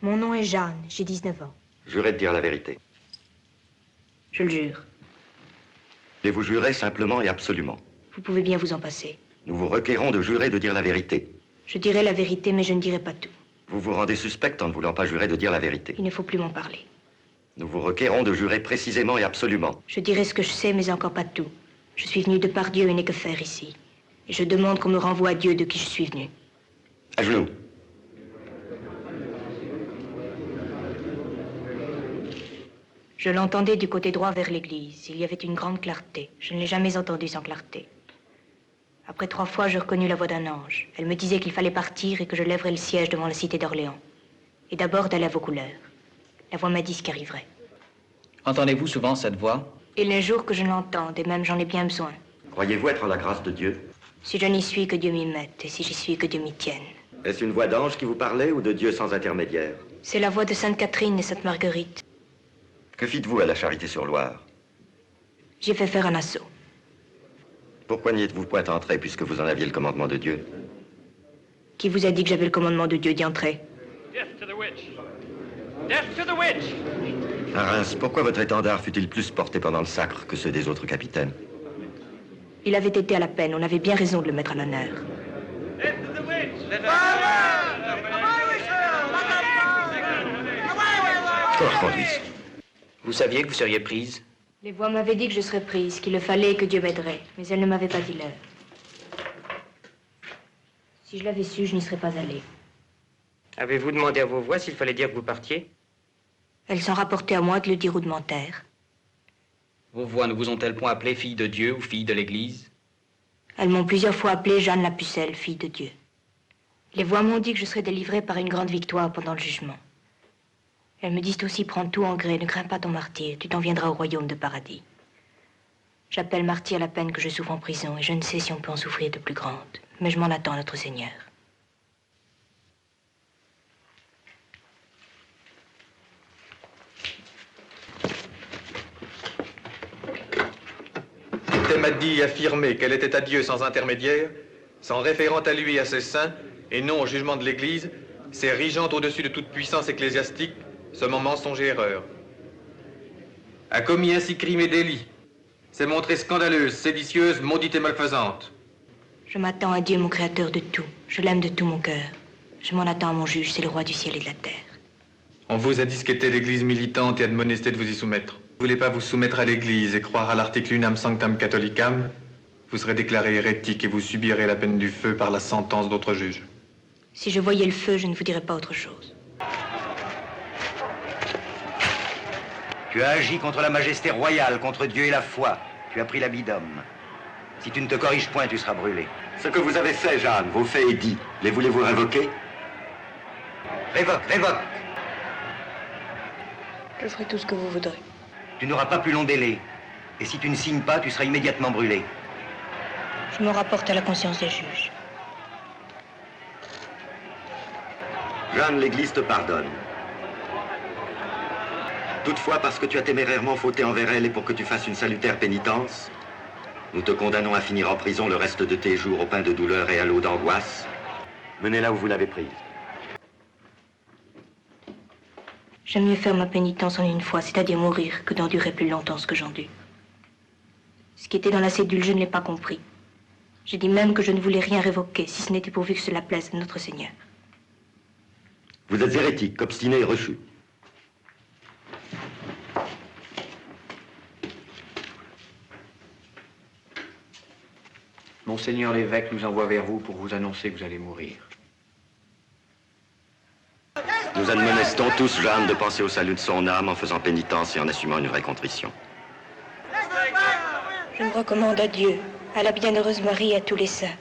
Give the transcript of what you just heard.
Mon nom est Jeanne, j'ai 19 ans. Jurez de dire la vérité. Je le jure. Et vous jurez simplement et absolument. Vous pouvez bien vous en passer. Nous vous requérons de jurer de dire la vérité. Je dirai la vérité, mais je ne dirai pas tout. Vous vous rendez suspecte en ne voulant pas jurer de dire la vérité. Il ne faut plus m'en parler. Nous vous requérons de jurer précisément et absolument. Je dirai ce que je sais, mais encore pas tout. Je suis venu de par Dieu et n'ai que faire ici. Et je demande qu'on me renvoie à Dieu de qui je suis venu. À genoux. Je l'entendais du côté droit vers l'église. Il y avait une grande clarté. Je ne l'ai jamais entendu sans clarté. Après 3 fois, je reconnus la voix d'un ange. Elle me disait qu'il fallait partir et que je lèverais le siège devant la cité d'Orléans. Et d'abord d'aller à vos couleurs. La voix m'a dit ce qui arriverait. Entendez-vous souvent cette voix? Il est jour que je l'entende, et même j'en ai bien besoin. Croyez-vous être en la grâce de Dieu? Si je n'y suis, que Dieu m'y mette, et si j'y suis, que Dieu m'y tienne. Est-ce une voix d'ange qui vous parlait ou de Dieu sans intermédiaire? C'est la voix de Sainte Catherine et Sainte Marguerite. Que fîtes-vous à la Charité-sur-Loire? J'ai fait faire un assaut. Pourquoi n'y êtes-vous point entré puisque vous en aviez le commandement de Dieu? Qui vous a dit que j'avais le commandement de Dieu d'y entrer? Death to the witch! Death to the witch! À Reims, pourquoi votre étendard fut-il plus porté pendant le sacre que ceux des autres capitaines? Il avait été à la peine, on avait bien raison de le mettre à l'honneur. Death to the witch! Qu'on reconduise. Vous saviez que vous seriez prise? Les voix m'avaient dit que je serais prise, qu'il le fallait et que Dieu m'aiderait, mais elles ne m'avaient pas dit l'heure. Si je l'avais su, je n'y serais pas allée. Avez-vous demandé à vos voix s'il fallait dire que vous partiez? Elles s'en rapportaient à moi de le dire ou de m'en taire. Vos voix ne vous ont-elles point appelé fille de Dieu ou fille de l'Église? Elles m'ont plusieurs fois appelée Jeanne la Pucelle, fille de Dieu. Les voix m'ont dit que je serais délivrée par une grande victoire pendant le jugement. Elles me disent aussi, prends tout en gré, ne crains pas ton martyr, tu t'en viendras au royaume de paradis. J'appelle martyr la peine que je souffre en prison, et je ne sais si on peut en souffrir de plus grande, mais je m'en attends à notre Seigneur. Elle m'a dit affirmer qu'elle était à Dieu sans intermédiaire, s'en référant à lui et à ses saints, et non au jugement de l'Église, s'érigeant au-dessus de toute puissance ecclésiastique, sommant mensonge et erreur. A commis ainsi crime et délit, s'est montrée scandaleuse, séditieuse, maudite et malfaisante. Je m'attends à Dieu, mon créateur de tout. Je l'aime de tout mon cœur. Je m'en attends à mon juge, c'est le roi du ciel et de la terre. On vous a dit ce qu'était l'Église militante et admonesté de vous y soumettre. Vous ne voulez pas vous soumettre à l'Église et croire à l'article Unam Sanctam Catholicam, vous serez déclaré hérétique et vous subirez la peine du feu par la sentence d'autres juges. Si je voyais le feu, je ne vous dirais pas autre chose. Tu as agi contre la majesté royale, contre Dieu et la foi. Tu as pris l'habit d'homme. Si tu ne te corriges point, tu seras brûlé. Ce que vous avez fait, Jeanne, vos faits et dits, les voulez-vous révoquer? Révoque, révoque. Je ferai tout ce que vous voudrez. Tu n'auras pas plus long délai. Et si tu ne signes pas, tu seras immédiatement brûlé. Je me rapporte à la conscience des juges. Jeanne, l'Église te pardonne. Toutefois, parce que tu as témérairement fauté envers elle et pour que tu fasses une salutaire pénitence, nous te condamnons à finir en prison le reste de tes jours au pain de douleur et à l'eau d'angoisse. Menez-la où vous l'avez prise. J'aime mieux faire ma pénitence en une fois, c'est-à-dire mourir, que d'endurer plus longtemps ce que j'endure. Ce qui était dans la cédule, je ne l'ai pas compris. J'ai dit même que je ne voulais rien révoquer, si ce n'était pourvu que cela plaise à notre Seigneur. Vous êtes hérétique, obstiné et reçu. Monseigneur l'évêque nous envoie vers vous pour vous annoncer que vous allez mourir. Nous admonestons tous Jeanne de penser au salut de son âme en faisant pénitence et en assumant une vraie contrition. Je me recommande à Dieu, à la bienheureuse Marie et à tous les saints,